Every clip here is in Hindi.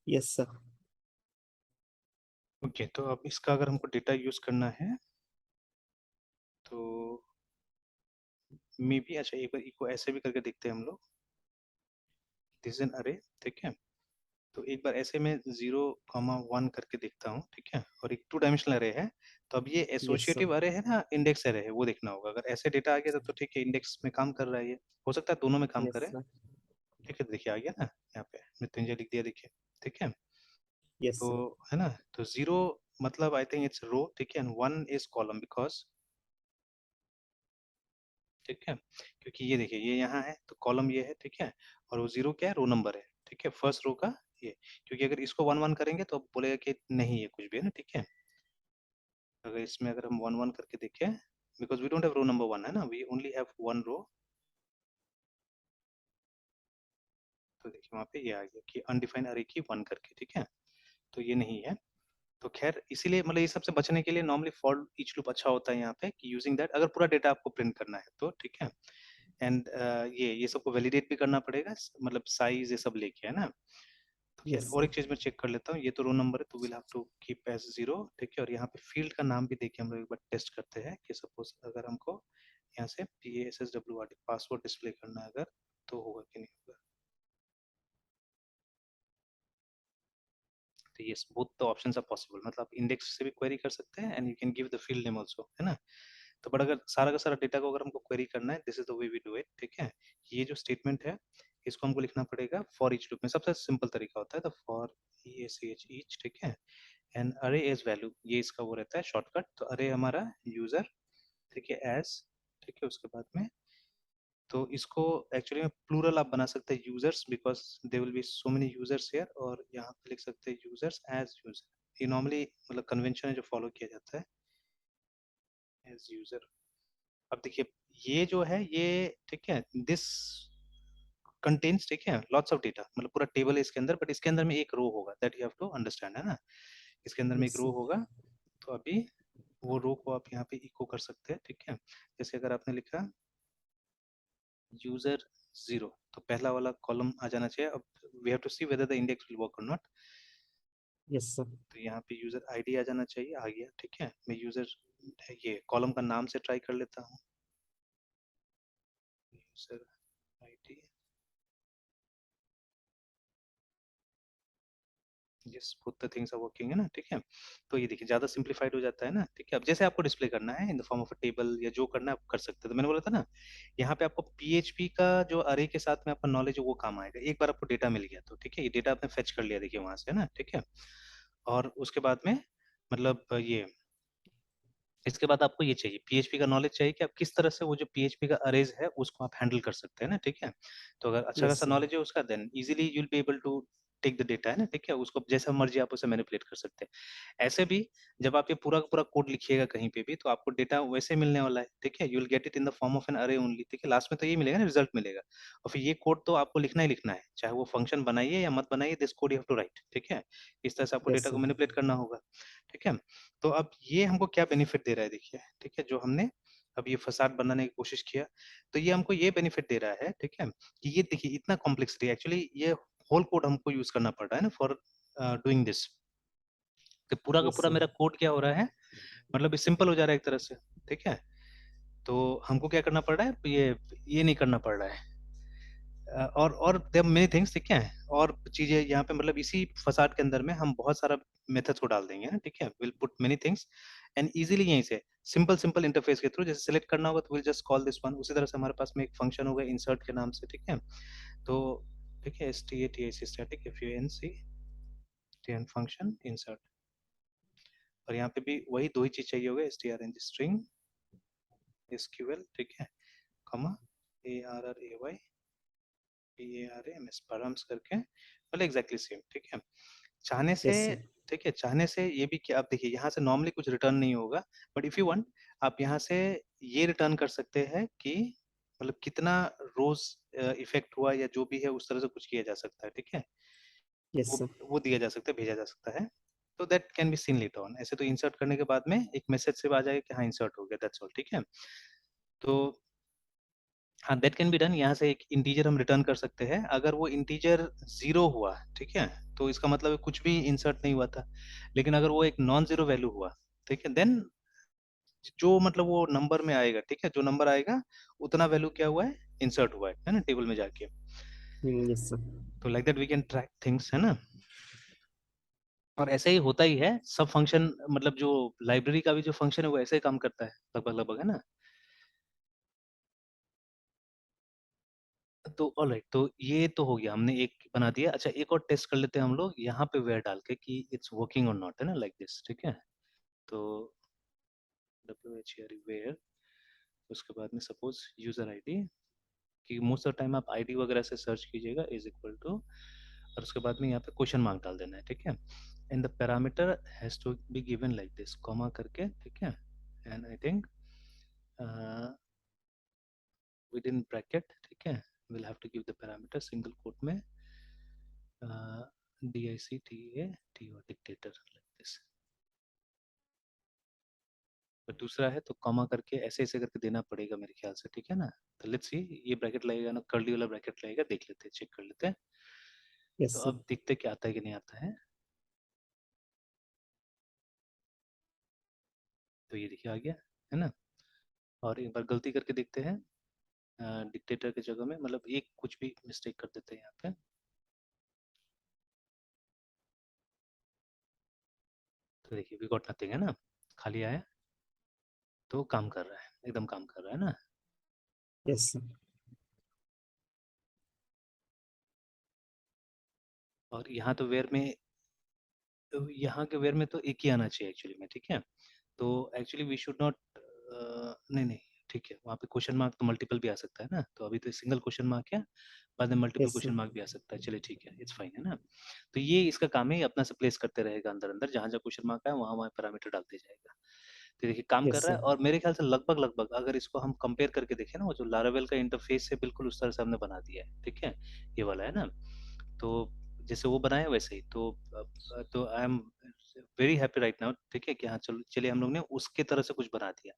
Yes sir. ओके, तो अब इसका अगर हमको डेटा यूज करना है तो मे बी, अच्छा एक बार इसको ऐसे भी करके देखते हैं हम लोग। दिस इज एन अरे, ठीक है। तो एक बार ऐसे में 0, 1 करके देखता हूँ, ठीक है, और एक 2 डायमेंशनल अरे है। तो अब ये यस सर। एसोसिएटिव अरे है ना, इंडेक्स अरे है, वो देखना होगा। अगर ऐसे डेटा आ गया तो ठीक है, इंडेक्स में काम कर रहा है ये। हो सकता है दोनों में काम यस करे। सर। ठीक है, देखिए आ गया ना यहाँ पे, मृत्युंजय लिख दिया, देखिए। ठीक है, यस तो सर। है ना, तो 0 मतलब आई थिंक इट्स रो, ठीक है, एंड 1 इज कॉलम, बिकॉज, ठीक है, क्योंकि ये देखिए ये यहाँ है तो कॉलम ये है, ठीक है, और वो 0 क्या है, रो नंबर है, ठीक है, फर्स्ट रो का ये। क्योंकि अगर इसको 1, 1 करेंगे तो अब बोलेगा कि नहीं है कुछ भी, है ना, ठीक है। अगर इसमें अगर हम 1, 1 करके देखें, because we don't have row number 1, है ना, वी ओनली हैव 1 रो। तो देखिए वहाँ पे ये आ गया कि अनडिफाइंड अरे की 1 करके, ठीक है, तो ये नहीं है। तो खैर इसीलिए मतलब ये सबसे बचने के लिए नॉर्मली फॉर ईच लूप अच्छा होता है यहाँ पे, कि यूजिंग दैट अगर पूरा डेटा आपको प्रिंट करना है तो, ठीक है। एंड ये सबको वैलिडेट भी करना पड़ेगा, मतलब साइज ये सब लेके, है ना। तो खैर यस और सर। एक चीज मैं चेक कर लेता हूँ, ये तो रो नंबर है तो will have to keep as 0, ठीक है। और यहाँ पे फील्ड का नाम भी देखिए, हम लोग एक बार टेस्ट करते हैं कि सपोज अगर हमको यहाँ से PASSWRD पासवर्ड डिस्प्ले करना है अगर, तो होगा कि नहीं होगा। तो yes, both the options are possible, मतलब इंडेक्स से भी क्वेरी कर सकते हैं and you can give the field name also, है ना। तो बट अगर सारा का सारा डेटा को अगर हमको क्वेरी करना है, this is the way we do it, ठीक है। ये जो स्टेटमेंट है इसको हमको लिखना पड़ेगा फॉर ईच लूप में। सबसे सिंपल तरीका होता है द फॉर EACH ईच, ठीक है, एंड अरे एज वैल्यू, ये इसका वो रहता है शॉर्टकट। तो अरे हमारा यूजर, ठीक है, एज, ठीक है, उसके बाद में तो इसको एक्चुअली में प्लूरल आप बना सकते हैं users, because they will be so many users here, और यहाँ पे लिख सकते हैं यूजर्स एज यूजर। ये नॉर्मली मतलब कन्वेंशन है जो फॉलो किया जाता है, एज यूजर। अब देखिए ये जो है ये, ठीक है, दिस कंटेन्स, ठीक है, लॉट्स ऑफ डेटा, मतलब पूरा टेबल है इसके अंदर, बट इसके अंदर में एक रो होगा, that you have to understand, है ना। इसके अंदर में यस एक रो सर। होगा। तो अभी वो रो को आप यहाँ पे इको कर सकते हैं, ठीक है। जैसे अगर आपने लिखा यूजर 0, तो पहला वाला कॉलम आ जाना चाहिए। अब we have to see whether the index will work और नॉट। Yes sir. तो यहाँ पे यूजर आईडी आ जाना चाहिए, आ गया, ठीक है। मैं यूजर ये कॉलम का नाम से ट्राई कर लेता हूँ, user ID, yes, both the things are working, है ना, ठीक है। तो ये देखिए ज्यादा सिंप्लीफाइड हो जाता है ना, ठीक है। अब जैसे आपको डिस्प्ले करना है इन the form of a table या जो करना है आप कर सकते हैं। तो मैंने बोला था ना, यहाँ पे आपको PHP का जो अरे के साथ में आपका नॉलेज है वो काम आएगा। एक बार आपको डेटा मिल गया तो, ठीक है, ये डेटा आपने फेच कर लिया, देखिए वहां से, है ना, ठीक है। और उसके बाद में मतलब ये, इसके बाद आपको ये चाहिए, PHP का नॉलेज चाहिए कि आप किस तरह से वो जो PHP का अरेज है उसको आप हैंडल कर सकते हैं ना, ठीक है। तो अगर अच्छा यस खासा सर। नॉलेज है उसका, then easily you will be able to take the data, है ना, ठीक है। उसको जैसा मर्जी आप उसे मैनिपुलेट कर सकते हैं। ऐसे भी जब आप ये पूरा का पूरा कोड लिखिएगा कहीं पे भी, तो आपको डेटा वैसे मिलने वाला है, ठीक है। You will get it in the form of an array only, ठीक है। लास्ट में तो ये मिलेगा ना, रिजल्ट मिलेगा। और फिर ये कोड तो आपको लिखना ही लिखना है, चाहे वो फंक्शन बनाइए या मत बनाइए, this code you have to write, ठीक है। इस तरह से आपको यस डेटा को सर। मैनिपुलेट करना होगा, ठीक है। तो अब ये हमको क्या बेनिफिट दे रहा है, देखिए, ठीक है, जो हमने अब ये फसाद बनाने की कोशिश किया, तो ये हमको ये बेनिफिट दे रहा है, ठीक है, कि ये देखिए इतना कॉम्प्लेक्सिटी, एक्चुअली ये होल कोड हमको यूज करना पड़ रहा है ना फॉर डूइंग दिस। तो पूरा का यस पूरा सर। मेरा कोड क्या हो रहा है, मतलब सिंपल हो जा रहा है एक तरह से, ठीक है। तो हमको क्या करना पड़ रहा है, ये नहीं करना पड़ रहा है। और देयर मेनी थिंग्स, ठीक है, और चीजें यहाँ पे, मतलब इसी फसाड के अंदर में हम बहुत सारा मेथड्स को डाल देंगे ना, ठीक है। Will put many things and easily यहीं से सिंपल सिंपल इंटरफेस के थ्रू, जैसे सेलेक्ट करना होगा तो will just call this one. उसी तरह से हमारे पास में एक फंक्शन होगा इंसर्ट के नाम से, ठीक है। तो ठीक है, STATIC static FUNC function insert, और यहाँ पे भी वही दो ही चीज चाहिए होगा, strng स्ट्रिंग SQL, ठीक है, कमा ARRAY PARAMS परम्स करके, मतलब एग्जैक्टली सेम, ठीक है। चाहने से, यस सर। ठीक है, चाहने से ये भी कि आप देखिए यहाँ से नॉर्मली कुछ रिटर्न नहीं होगा, बट इफ यू वांट आप यहाँ से ये रिटर्न कर सकते हैं कि मतलब कितना रोज इफेक्ट हुआ या जो भी है, उस तरह से कुछ किया जा सकता है, ठीक है। यस वो सर। वो दिया जा सकता है, भेजा जा सकता है। तो that can be seen later on. ऐसे तो इंसर्ट करने के बाद में एक मैसेज से आ जाएगा कि हाँ इंसर्ट हो गया, दैट्स ऑल, ठीक है। तो हाँ, दैट कैन बी डन। यहाँ से एक इंटीजर हम रिटर्न कर सकते हैं। अगर वो इंटीजर 0 हुआ, ठीक है, तो इसका मतलब है कुछ भी इंसर्ट नहीं हुआ था। लेकिन अगर वो एक नॉन जीरो वैल्यू हुआ, ठीक है, देन जो मतलब वो नंबर में आएगा, ठीक है, जो नंबर आएगा उतना वैल्यू क्या हुआ है, इंसर्ट हुआ है ना, टेबल में जाके। Yes, sir. तो like that we can track things, है ना। और ऐसे ही होता ही है सब फंक्शन, मतलब जो लाइब्रेरी का भी जो फंक्शन है वो ऐसे ही काम करता है लगभग लगभग, है ना। तो ऑलराइट, तो ये तो हो गया, हमने एक बना दिया। अच्छा, एक और टेस्ट कर लेते हैं हम लोग यहाँ पे वेयर डाल के कि इट्स वर्किंग और नॉट, है ना, लाइक दिस, ठीक है। तो where वेयर, उसके बाद में सपोज यूजर आईडी, कि मोस्ट ऑफ टाइम आप आईडी वगैरह से सर्च कीजिएगा, इज इक्वल टू, और उसके बाद में यहाँ पे क्वेश्चन मार्क डाल देना है, ठीक है। And the parameter has to be given like this, comma करके, ठीक है। And I think within bracket, ठीक है, will have to give the parameter single quote में DICTAT और डिक्टेटर लाइक दिस। और दूसरा है तो कॉमा करके ऐसे ऐसे करके देना पड़ेगा मेरे ख्याल से, ठीक है ना। तो लेट्स सी, ये ब्रैकेट लगेगा ना, कर्ली वाला ब्रैकेट लगेगा, देख लेते हैं, चेक कर लेते हैं। तो Yes, sir. अब देखते हैं कि आता है कि नहीं आता है। तो ये देखिए आ गया, है ना। और एक बार गलती करके देखते हैं, डिक्टेटर की जगह में मतलब एक कुछ भी मिस्टेक कर देते हैं यहाँ पे। तो देखिए वी गॉट नथिंग, है ना, खाली आया। तो काम कर रहा है, एकदम काम कर रहा है ना। Yes, sir. और यहाँ तो वेयर में, तो यहाँ के वेयर में तो एक ही आना चाहिए एक्चुअली में, ठीक है। तो एक्चुअली वी शुड नॉट, नहीं नहीं, ठीक है, वहाँ पे क्वेश्चन मार्क तो मल्टीपल भी आ सकता है ना। तो अभी तो सिंगल क्वेश्चन मार्क है, बाद में multiple Yes, question sir. Mark भी आ सकता है। चलिए ठीक है, इट्स फाइन, है ना। तो ये इसका काम है, ये अपना से प्लेस करते रहेगा अंदर अंदर, जहाँ जहाँ क्वेश्चन मार्क है वहाँ वहाँ पैरामीटर डालते जाएगा। तो देखिए काम कर Yes, रहा है। sir. और मेरे ख्याल से लगभग लगभग अगर इसको हम कंपेयर करके देखें ना, वो जो लारावेल का इंटरफेस है बिल्कुल उस तरह से हमने बना दिया है, ठीक है, ये वाला, है ना। तो जैसे वो बनाया वैसे ही, तो I am very happy right now, ठीक है, कि हाँ चलो, चलिए हम लोग ने उसके तरह से कुछ बना दिया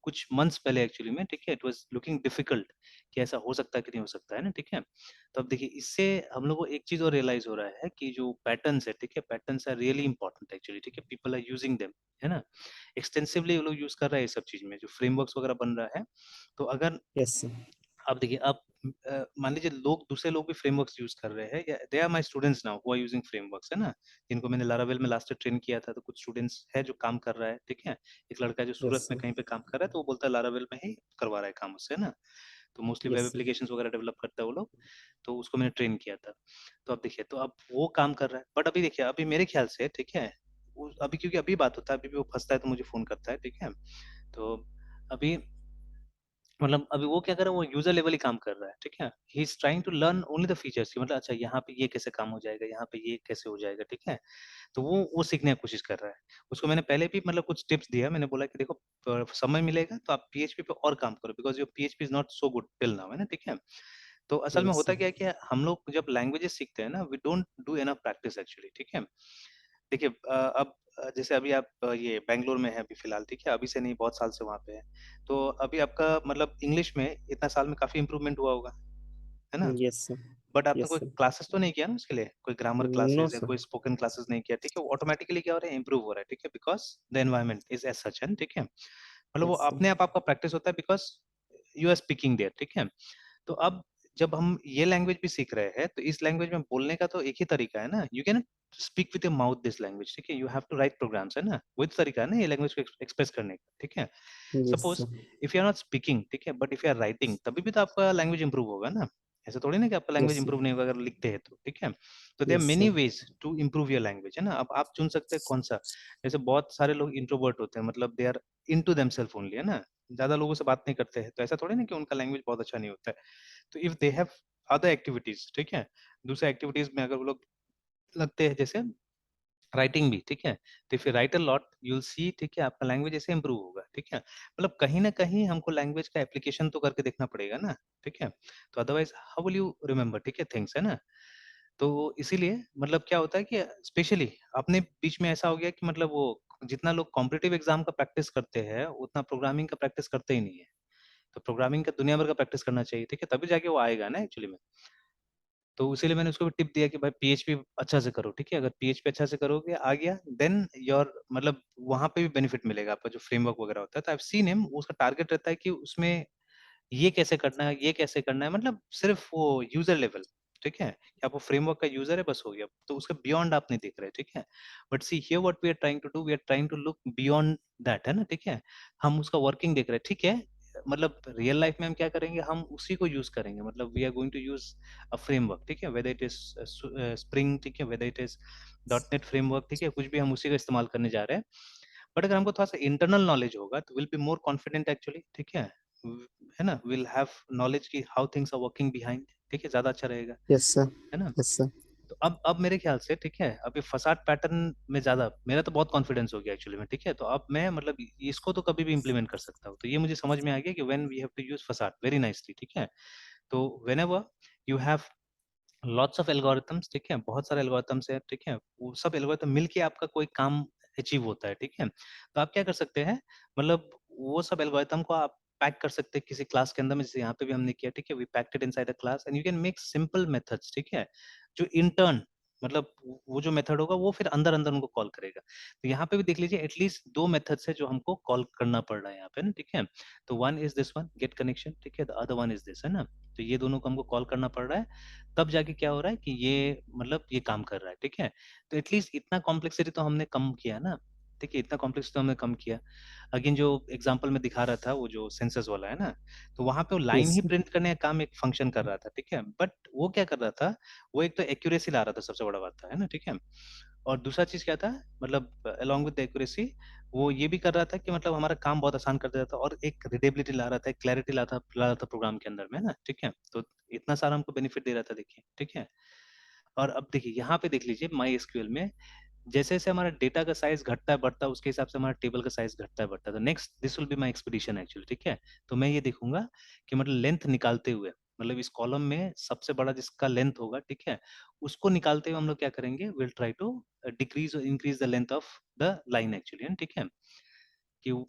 कुछ मंथ्स पहले एक्चुअली में, ठीक है। इट वाज लुकिंग डिफिकल्ट कि ऐसा हो सकता है कि नहीं हो सकता है ना, ठीक है। तो अब देखिए इससे हम लोग को एक चीज और रियलाइज हो रहा है कि जो पैटर्न्स है, ठीक है, patterns are really important actually, ठीक है, पीपल आर यूजिंग देम, है ना, एक्सटेंसिवली वो लोग यूज कर रहे हैं ये सब चीज में, जो फ्रेमवर्क्स वगैरह बन रहा है। तो अगर Yes, sir. अब देखिए, अब मान लीजिए लोग, दूसरे लोग भी फ्रेमवर्क्स यूज कर रहे हैं, या they are my students now who are using frameworks, है ना, जिनको मैंने लारावेल में लास्ट ट्रेन किया था। तो कुछ स्टूडेंट्स है जो काम कर रहा है, ठीक है। एक लड़का है जो सूरत Yes, में sir. कहीं पे काम कर रहा है, तो वो बोलता है लारावेल में ही करवा रहा है काम उससे, है ना। तो mostly web Yes, sir. Applications वगैरह डेवलप करता है वो लोग। तो उसको मैंने ट्रेन किया था। तो अब देखिए, तो अब वो काम कर रहा है, बट अभी देखिए, अभी मेरे ख्याल से, ठीक है, अभी क्योंकि अभी बात होता है, अभी भी वो फंसता है तो मुझे फोन करता है, ठीक है। तो अभी मतलब अभी वो क्या कर रहा है, वो यूजर लेवल ही काम कर रहा है, ठीक है। He is trying to learn only the features, मतलब अच्छा यहाँ पे ये कैसे काम हो जाएगा, यहाँ पे ये कैसे हो जाएगा, ठीक है। तो वो सीखने की कोशिश कर रहा है। उसको मैंने पहले भी मतलब कुछ टिप्स दिया, मैंने बोला कि देखो, समय मिलेगा तो आप पीएचपी पे और काम करो, because your PHP is not so good till now, है ना, ठीक है। तो असल में Yes, होता sir. क्या है कि हम लोग जब लैंग्वेजेस सीखते हैं ना, we don't do enough practice actually, ठीक है। देखिए अब जैसे अभी आप ये बैंगलोर में है अभी फिलहाल, ठीक है, अभी से नहीं, बहुत साल से वहाँ पे है। तो अभी आपका मतलब इंग्लिश में इतना साल में काफी इंप्रूवमेंट हुआ होगा, है ना। Yes, sir. बट आपने Yes, कोई sir. क्लासेस तो नहीं किया ना उसके लिए, कोई ग्रामर No, क्लासेस या sir. कोई स्पोकन क्लासेस नहीं किया, ठीक है। वो ऑटोमेटिकली क्या हो रहा है, इंप्रूव हो रहा है, ठीक है, because the environment is as such, है, ठीक है। मतलब वो Yes, sir. अपने आप आपका प्रैक्टिस होता है, because you are speaking there, ठीक है। तो अब जब हम ये लैंग्वेज भी सीख रहे हैं, तो इस लैंग्वेज में बोलने का तो एक ही तरीका है ना, you can speak with your mouth this language, ठीक है। You have to write programs, है ना, वही तो तरीका है ना ये लैंग्वेज को एक्सप्रेस करने का, ठीक है। Yes, suppose sir. If you are not speaking, ठीक है, but if you are writing, तभी भी तो आपका लैंग्वेज इंप्रूव होगा ना। ऐसा थोड़ी ना कि आपका लैंग्वेज Yes, sir. इंप्रूव नहीं होगा अगर लिखते हैं तो, ठीक है। तो there are Yes, many sir. Ways to improve your language, है ना। अब आप चुन सकते हैं कौन सा। जैसे बहुत सारे लोग इंट्रोवर्ट होते हैं, मतलब they are into themselves only, है ना, ज्यादा लोगों से बात नहीं करते हैं, तो ऐसा थोड़ी ना कि उनका लैंग्वेज बहुत अच्छा नहीं होता है। तो if they have other activities, ठीक है, दूसरे एक्टिविटीज में अगर वो लोग लगते हैं, जैसे राइटिंग भी, ठीक है, तो if you right a lot you will see, ठीक है, आपका लैंग्वेज ऐसे इंप्रूव होगा, ठीक है। मतलब कहीं ना कहीं हमको लैंग्वेज का एप्लीकेशन तो करके देखना पड़ेगा ना, ठीक है। तो otherwise how will you remember, ठीक है, थिंग्स, है ना। तो इसीलिए मतलब क्या होता है कि स्पेशली अपने बीच में ऐसा हो गया कि मतलब वो जितना लोग कॉम्पिटिटिव एग्जाम का प्रैक्टिस करते हैं उतना प्रोग्रामिंग का प्रैक्टिस करते ही नहीं है। तो प्रोग्रामिंग का दुनिया भर का प्रैक्टिस करना चाहिए, ठीक है? तभी जाके वो आएगा ना एक्चुअली में। तो इसीलिए मैंने उसको भी टिप दिया कि भाई पीएचपी अच्छा से करो, ठीक है? अगर पीएचपी अच्छा से करोगे, आ गया, देन योर मतलब वहाँ पे भी बेनिफिट मिलेगा आपका जो फ्रेमवर्क वगैरह होता है। तो आई हैव सीन हिम, उसका टारगेट रहता है कि उसमें ये कैसे करना है, ये कैसे करना है, मतलब सिर्फ वो यूजर लेवल, ठीक है? कि आप वो फ्रेमवर्क का यूजर है, बस हो गया। तो उसके बियॉन्ड आप नहीं देख रहे, ठीक है? But see here what we are trying to do, we are trying to look beyond that, है ना? ठीक है? हम उसका वर्किंग देख रहे हैं, ठीक है? मतलब रियल लाइफ में हम क्या करेंगे, हम उसी को यूज करेंगे, मतलब we are going to use a framework, ठीक है? वेदर इट इज स्प्रिंग, ठीक है? Whether it is dot net framework, ठीक है? कुछ भी हम उसी का इस्तेमाल करने जा रहे हैं। बट अगर हमको थोड़ा-सा इंटरनल नॉलेज होगा तो will be more confident actually, ठीक है? है ना? विल हैव नॉलेज कि how things are working behind, ठीक है? ज़्यादा अच्छा रहेगा, यस सर। है ना? Yes sir. तो अब मेरे ख्याल से, ठीक है? अब ये फसाड पैटर्न में ज़्यादा मेरा तो बहुत कॉन्फिडेंस हो गया एक्चुअली में, ठीक है? तो अब मैं मतलब इसको तो कभी भी इम्प्लीमेंट कर सकता हूँ। तो ये मुझे समझ में आ गया कि when we have to use facade very nicely, ठीक है? तो whenever you have lots of algorithms, ठीक है? बहुत सारे एल्गोरिथम्स हैं, ठीक है? वो सब एल्गोरिथम मिलके आपका कोई काम अचीव होता है, ठीक है? तो आप क्या कर सकते हैं, मतलब वो सब एल्गोरिथम को आप पैक कर सकते हैं किसी क्लास के अंदर में, जैसे यहाँ पे भी हमने किया, ठीक है? We packed it inside a class and you can make simple methods, ठीक है? जो इंटर्न मतलब वो जो मेथड होगा वो फिर अंदर-अंदर उनको कॉल करेगा। तो यहाँ पे भी देख लीजिए एटलीस्ट 2 मेथड्स है जो हमको कॉल करना पड़ रहा है यहाँ पे ना, ठीक है? तो one is this one get connection, ठीक है? The other one is this, है ना? तो ये दोनों को हमको कॉल करना पड़ रहा है। तब जाके क्या हो रहा है कि ये मतलब ये काम कर रहा है, ठीक है? तो एटलीस्ट इतना कॉम्प्लेक्सिटी तो हमने कम किया ना, ठीक है? इतना कॉम्प्लेक्स तो हमने कम किया। अगेन जो एग्ज़ाम्पल में दिखा रहा था वो जो सेंसस वाला है ना, तो वहाँ पे वो line yes he sir. Print करने का काम एक फंक्शन कर रहा था, ठीक है? बट वो क्या कर रहा था, वो एक तो एक्यूरेसी ला रहा था, सबसे बड़ा बात था, है ना? ठीक है? और दूसरा चीज़ क्या था, मतलब अलोंग विद द एक्यूरेसी वो ये भी कर रहा था कि मतलब हमारा काम बहुत आसान कर देता था और एक रीडेबिलिटी ला रहा था, एक क्लैरिटी ला रहा था प्रोग्राम के अंदर में, है ना? ठीक है? तो इतना सारा हमको बेनिफिट दे रहा था देखिए, ठीक है? और अब देखिए यहाँ पे देख लीजिए मायस्क्ल में जैसे-जैसे हमारा डेटा का साइज़ घटता है, बढ़ता है, उसके हिसाब से हमारा टेबल का साइज़ घटता है, बढ़ता है। तो next this will be my expedition actually, ठीक है? तो मैं ये देखूँगा कि मतलब लेंथ निकालते हुए, मतलब इस कॉलम में सबसे बड़ा जिसका लेंथ होगा, ठीक है? उसको निकालते हुए हम लोग क्या करेंगे, विल ट्राई टू डिक्रीज़ और increase the length of the line actually, ठीक है? कि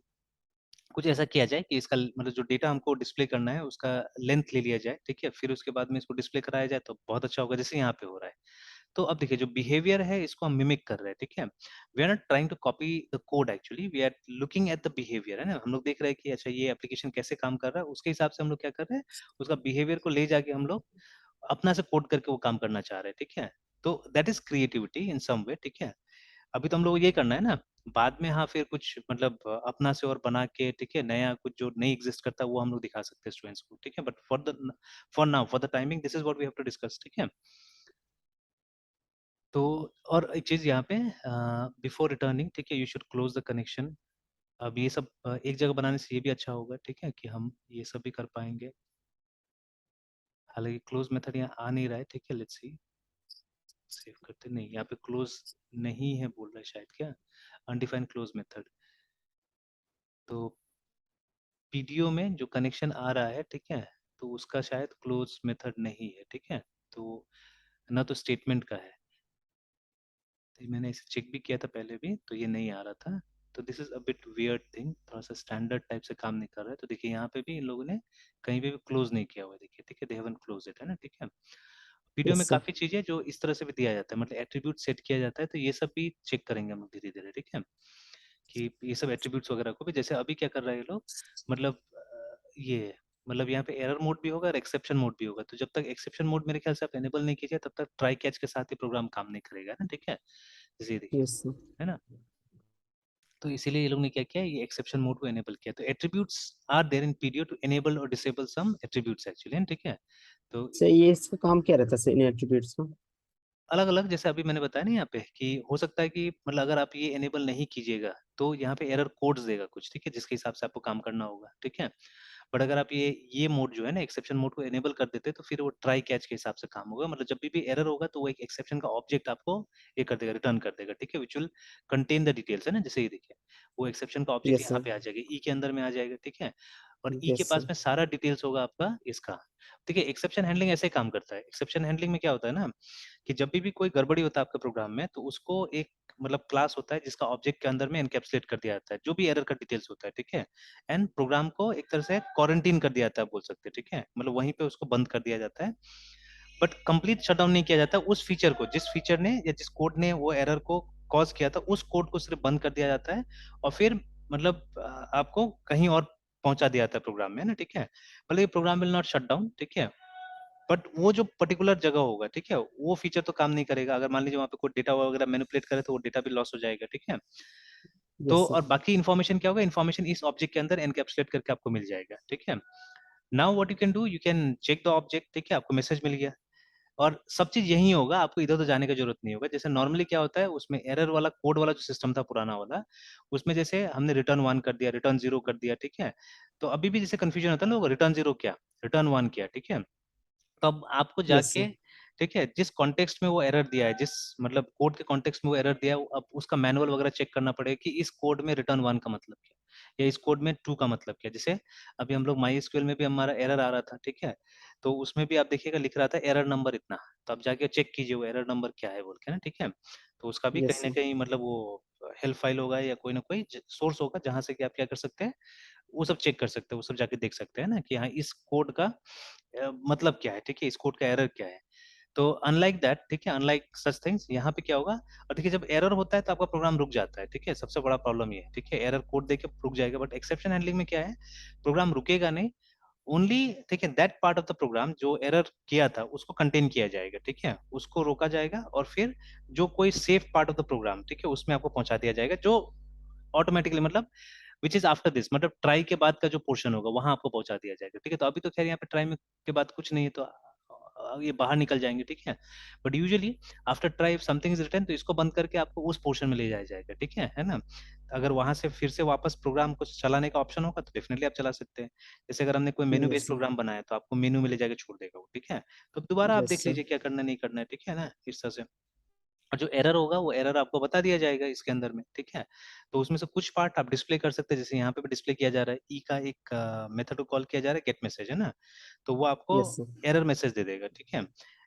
कुछ ऐसा किया जाए कि इसका मतलब जो डेटा हमको डिस्प्ले करना है, उसका लेंथ ले लिया जाए, ठीक है? फिर उसके बाद में इसको डिस्प्ले कराया जाए, तो बहुत अच्छा होगा, जैसे यहाँ पे हो रहा है। तो अब देखिए जो बिहेवियर है इसको हम मिमिक कर रहे हैं, ठीक है? We are not trying to copy the code actually, we are looking at the behaviour, है ना? हम लोग देख रहे हैं कि अच्छा ये एप्लीकेशन कैसे काम कर रहा है, उसके हिसाब से हम लोग क्या कर रहे हैं, उसका बिहेवियर को ले जाके हम लोग अपना से कोड करके वो काम करना चाह रहे हैं, ठीक है? तो दैट इज़ क्रिएटिविटी इन सम वे, ठीक है? अभी तो हम लोग को ये करना है ना, बाद में हाँ, फिर कुछ मतलब अपना से और बना के, ठीक है? नया कुछ जो नहीं एक्सिस्ट करता वो हम लोग दिखा सकते हैं स्टूडेंट्स को, ठीक है? But for now, for the timing this is what we have to discuss, ठीक है? तो और एक चीज़ यहाँ पे बिफोर रिटर्निंग, ठीक है? You should close the connection. अब ये सब एक जगह बनाने से ये भी अच्छा होगा, ठीक है? कि हम ये सब भी कर पाएँगे। हालाँकि क्लोज़ मेथड यहाँ आ नहीं रहा है, ठीक है? लेट्स सी, सेव करते नहीं, यहाँ पे क्लोज़ नहीं है बोल रहा है शायद क्या? Undefined close method. तो पीडीओ में जो कनेक्शन आ रहा है, ठीक है? तो उसका शायद क्लोज़ मेथड नहीं है, ठीक है? तो ना तो स्टेटमेंट का है। तो मैंने इसे चेक भी किया था पहले भी, तो ये नहीं आ रहा था। तो this is a bit weird thing, थोड़ा-सा स्टैंडर्ड टाइप से काम नहीं कर रहा है। तो देखिए यहाँ पे भी इन लोगों ने कहीं पे भी क्लोज़ नहीं किया हुआ है देखिए, ठीक है? दे हैवंट क्लोज़ इट, है ना? ठीक है? वीडियो में यस सर। काफ़ी चीज़ें जो इस तरह से भी दिया जाता है, मतलब एट्रिब्यूट सेट किया जाता है, तो ये सब भी चेक करेंगे हम लोग धीरे-धीरे, ठीक है? कि ये सब एट्रिब्यूट्स वगैरह को भी, जैसे अभी क्या कर रहे हैं ये लोग, मतलब ये मतलब यहाँ पे एरर मोड भी होगा और एक्सेप्शन मोड भी होगा। तो जब तक एक्सेप्शन मोड मेरे ख्याल से आप इनेबल नहीं कीजिए, तब तक ट्राई कैच के साथ ही प्रोग्राम काम नहीं करेगा ना, ठीक है? जैसे ये देखिए, यस सर। है ना? तो इसीलिए ये लोग ने क्या किया, ये एक्सेप्शन मोड को इनेबल किया। तो attributes are there in PDO to enable और डिसेबल सम एट्रिब्यूट्स एक्चुअली, ठीक है? तो सर ये इसका काम क्या रहता है सर, इन एट्रीब्यूट्स का? अलग-अलग जैसे अभी मैंने बताया ना यहाँ पे कि हो सकता है कि मतलब अगर आप ये इनेबल नहीं कीजिएगा, तो यहाँ पे एरर कोड्स देगा कुछ, ठीक है? जिसके हिसाब से आपको काम करना होगा, ठीक है? बट अगर आप ये मोड जो है ना, एक्सेप्शन मोड को इनेबल कर देते हैं, तो फिर वो ट्राई कैच के हिसाब से काम होगा। मतलब जब भी एरर होगा, तो वो एक एक्सेप्शन का ऑब्जेक्ट आपको ये कर देगा, रिटर्न कर देगा, ठीक है? Which will contain the details, है ना? जैसे ये देखिए, वो एक्सेप्शन का ऑब्जेक्ट यस यहाँ सर। पे आ जाएगा, ई के अंदर में आ जाएगा, ठीक है? और ई के यस पास सर। में सारा डिटेल्स होगा आपका इसका। देखिए एक्सेप्शन हैंडलिंग ऐसे ही काम करता है। एक्सेप्शन हैंडलिंग में क्या होता है ना कि जब भी कोई गड़बड़ी होता है आपके प्रोग्राम में, तो उसको एक मतलब क्लास होता है जिसका ऑब्जेक्ट के अंदर में एनकैप्सुलेट कर दिया जाता है, जो भी एरर का डिटेल्स होता है, ठीक है? एंड प्रोग्राम को एक तरह से क्वारंटीन कर दिया जाता है, आप बोल सकते हैं, ठीक है? मतलब वहीं पे उसको बंद कर दिया जाता है, बट कंप्लीट शटडाउन नहीं किया जाता। उस फीचर को, जिस फीचर ने या जिस कोड ने वो एरर को कॉज किया था, उस कोड को सिर्फ बंद कर दिया जाता है और फिर मतलब आपको कहीं और पहुंचा दिया जाता है प्रोग्राम में, है ना, ठीक है? मतलब ये program will not shut down, ठीक है? बट वो जो पर्टिकुलर जगह होगा, ठीक है, वो फीचर तो काम नहीं करेगा। अगर मान लीजिए वहाँ पे कोई डेटा वगैरह मैनिपुलेट करे तो वो डेटा भी लॉस हो जाएगा, ठीक है? तो यस और सर। बाकी इन्फॉर्मेशन क्या होगा, इन्फॉर्मेशन इस ऑब्जेक्ट के अंदर एनकैप्सुलेट करके आपको मिल जाएगा, ठीक है? Now what you can do, you can check the object, ठीक है? आपको मैसेज मिल गया और सब चीज यही होगा, आपको इधर-उधर जाने की जरूरत नहीं होगा। जैसे नॉर्मली क्या होता है, उसमें एरर वाला कोड वाला जो सिस्टम था पुराना वाला, उसमें जैसे हमने रिटर्न 1 कर दिया, रिटर्न 0 कर दिया, ठीक है? तो अभी भी जैसे कन्फ्यूजन होता है ना, रिटर्न 0 क्या, रिटर्न 1 क्या, ठीक है? तब आपको यस जाके, सर। ठीक है, जिस कॉन्टेक्स्ट में वो एरर दिया है, जिस मतलब कोड के कॉन्टेक्स्ट में वो एरर दिया है, अब उसका मैनुअल वगैरह चेक करना पड़ेगा कि इस कोड में रिटर्न 1 का मतलब क्या है या इस कोड में 2 का मतलब क्या है। जैसे अभी हम लोग माईएसक्यूएल में भी हमारा एरर आ रहा था, ठीक है? तो उसमें भी आप देखिएगा लिख रहा था एरर नंबर इतना, तो आप जाके चेक कीजिए वो एरर नंबर क्या है बोल के ना, ठीक है? तो उसका भी यस कहीं न सर। कहीं मतलब वो हेल्प फाइल होगा या कोई ना कोई सोर्स होगा जहाँ से कि आप क्या कर सकते हैं, वो सब चेक कर सकते हैं, वो सब जाके देख सकते हैं ना कि हाँ, इस कोड का मतलब क्या है, ठीक है? इस कोड का एरर क्या है? तो अनलाइक दैट, ठीक है, अनलाइक सच थिंग्स, यहाँ पे क्या होगा, और देखिए जब एरर होता है तो आपका प्रोग्राम रुक जाता है, ठीक है? सबसे बड़ा प्रॉब्लम ये है, ठीक है? एरर कोड देके रुक जाएगा, बट एक्सेप्शन हैंडलिंग में क्या है, प्रोग्राम रुकेगा नहीं, ओनली, ठीक है, that part of the program जो एरर किया था उसको कंटेन किया जाएगा, ठीक है? उसको रोका जाएगा और फिर जो कोई safe part of the program, ठीक है, उसमें आपको पहुंचा दिया जाएगा, जो ऑटोमेटिकली मतलब व्हिच इज़ आफ्टर दिस, मतलब ट्राई के बाद का जो पोर्शन होगा वहाँ आपको पहुँचा दिया जाएगा, ठीक है? तो अभी तो ख़ैर यहाँ पे ट्राई में के बाद कुछ नहीं है, तो ये बाहर निकल जाएँगे, ठीक है? But usually after try if something is written, तो इसको बंद करके आपको उस पोर्शन में ले जाया जाएगा, ठीक है ना? अगर वहाँ से फिर से वापस प्रोग्राम को चलाने का ऑप्शन होगा तो डेफिनिटली आप चला सकते हैं। जैसे अगर हमने कोई menu yes based sir. Program बनाया तो आपको मेनू में ले जाके छोड़ देगा वो, ठीक है? तो दोबारा आप यस देख सर। लीजिए क्या करना है, नहीं करना है, ठीक है ना? इस तरह से। और जो एरर होगा वो एरर आपको बता दिया जाएगा इसके अंदर में, ठीक है? तो उसमें से कुछ पार्ट आप डिस्प्ले कर सकते हैं, जैसे यहाँ पे भी डिस्प्ले किया जा रहा है, ई का एक मेथड को कॉल किया जा रहा है गेट मैसेज, है ना? तो वो आपको यस सर। एरर मैसेज दे देगा, ठीक है?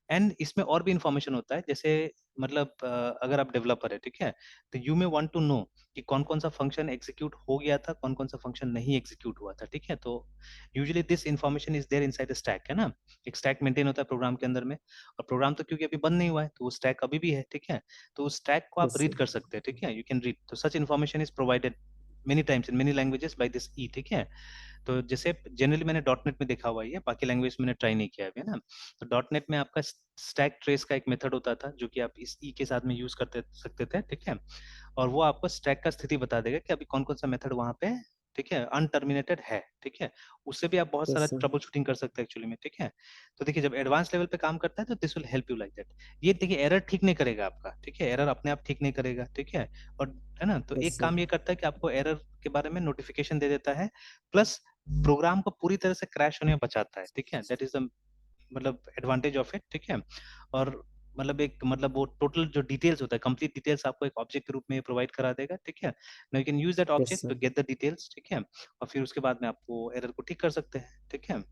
एंड इसमें और भी इन्फॉर्मेशन होता है, जैसे मतलब अगर आप डेवलपर है, ठीक है? तो you may want to know कि कौन-कौन सा फंक्शन एग्जीक्यूट हो गया था, कौन-कौन सा फंक्शन नहीं एग्जीक्यूट हुआ था, ठीक है? तो usually this information is there inside the stack, है ना? एक स्टैक मेंटेन होता है प्रोग्राम के अंदर में, और प्रोग्राम तो क्योंकि अभी बंद नहीं हुआ है, तो वो स्टैक अभी भी है, ठीक है? तो उस स्टैक को आप यस रीड सर। कर सकते हैं, ठीक है? यू कैन रीड, तो such information is provided many times in many languages by this e, ठीक है? तो जैसे जनरली मैंने डॉट नेट में देखा हुआ है ये, बाकी लैंग्वेज मैंने ट्राई नहीं किया है अभी, है ना? तो डॉट नेट में आपका स्टैक ट्रेस का एक मेथड होता था, जो कि आप इस ई के साथ में यूज़ करते सकते थे, ठीक है? और वो आपको स्टैक का स्थिति बता देगा कि अभी कौन-कौन सा मेथड वहाँ पे, ठीक है, अनटर्मिनेटेड है, ठीक है? उससे भी आप बहुत सारा यस सर। ट्रबल शूटिंग कर सकते हैं एक्चुअली में, ठीक है? तो देखिए जब एडवांस लेवल पे काम करता है तो this will help you like that. ये देखिए एरर ठीक नहीं करेगा आपका, ठीक है? एरर अपने आप ठीक नहीं करेगा, ठीक है? और है ना? तो यस एक सर। काम ये करता है कि आपको एरर के बारे में नोटिफिकेशन दे देता है, प्लस प्रोग्राम को पूरी तरह से क्रैश होने में बचाता है, ठीक है? दैट इज़ द मतलब एडवांटेज ऑफ इट, ठीक है? और मतलब एक मतलब वो टोटल जो डिटेल्स होता है, कंप्लीट डिटेल्स आपको एक ऑब्जेक्ट के रूप में प्रोवाइड करा देगा, ठीक है? Now you can use that yes object to sir. Get the details, ठीक है? और फिर उसके बाद में आप वो एरर को ठीक कर सकते हैं, ठीक है?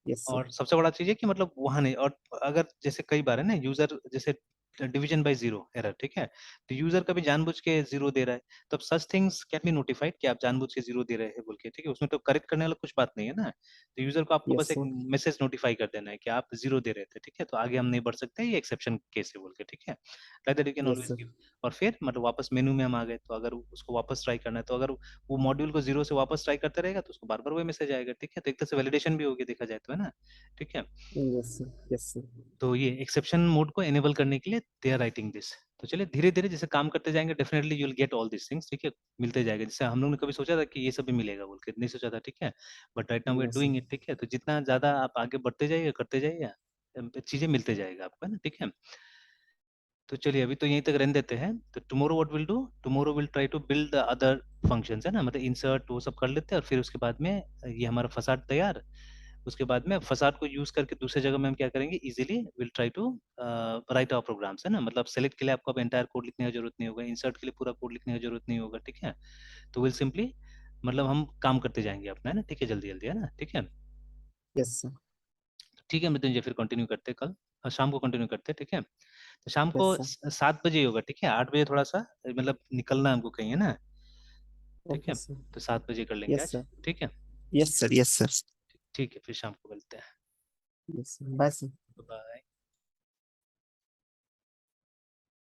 Yes sir. और सबसे बड़ा चीज़ है कि मतलब वहाँ नहीं, और अगर जैसे कई बार है ना यूज़र जैसे डिवीज़न बाय ज़ीरो एरर, ठीक है? तो यूज़र कभी जानबूझ के ज़ीरो दे रहा है, तब such things can be notified कि आप जानबूझ के ज़ीरो दे रहे हैं बोल के, ठीक है? उसमें तो करेक्ट करने वाला कुछ बात नहीं है ना। तो यूज़र को आपको यस बस एक सर। मैसेज नोटिफाई कर देना है कि आप ज़ीरो दे रहे थे, ठीक है? तो आगे हम नहीं बढ़ सकते, ये एक्सेप्शन केस है बोल के, ठीक है? Like that you can yes always sir. Give. और फिर मतलब वापस मेनू में हम आ गए, तो अगर उसको वापस ट्राई करना है, तो अगर वो मॉड्यूल को ज़ीरो से वापस ट्राई करता रहेगा, तो उसको बार-बार वही मैसेज आएगा, ठीक है? तो एक तरह से वैलिडेशन भी होगी देखा जाए तो, है ना? ठीक है? Yes sir. Yes sir. तो ये एक्सेप्शन मोड को इनेबल करने के लिए दे आर राइटिंग दिस। तो चलिए धीरे-धीरे जैसे काम करते जाएँगे definitely you will get all these things, ठीक है? मिलते जाएगा। जैसे हम लोग ने कभी सोचा था कि ये सब भी मिलेगा बोल के, नहीं सोचा था, ठीक है? But right now we are yes doing sir. It, ठीक है? तो जितना ज़्यादा आप आगे बढ़ते जाइए, करते जाइए, चीज़ें मिलते जाएगा आपको, है ना? ठीक है? तो चलिए अभी तो यहीं तक रहने देते हैं। तो tomorrow what will do? Tomorrow will try to build the other functions, है ना? मतलब इंसर्ट वो सब कर लेते हैं और फिर उसके बाद में ये हमारा फसाड तैयार। उसके बाद में फसाड को यूज़ करके दूसरी जगह में हम क्या करेंगे, easily will try to write our programs, है ना? मतलब सेलेक्ट के लिए आपको अब एंटायर कोड लिखने की ज़रूरत नहीं होगा, इंसर्ट के लिए पूरा कोड लिखने की ज़रूरत नहीं होगा, ठीक है? तो विल सिंपली मतलब हम काम करते जाएंगे अपना, है ना, ठीक है, जल्दी जल्दी, है ना, ठीक है। Yes sir. ठीक है मृत्युंजय, फिर कंटिन्यू करते हैं कल, शाम को कंटिन्यू करते हैं, ठीक है। तो शाम को यस सर। 7 बजे ही होगा, ठीक है, 8 बजे थोड़ा सा मतलब निकलना है हमको कहीं, है ना, ठीक ओके है। सर। तो 7 बजे कर लेंगे यस आज, सर। ठीक है। Yes sir. Yes sir. ठीक है, फिर शाम को मिलते हैं। Yes sir, bye sir. Bye.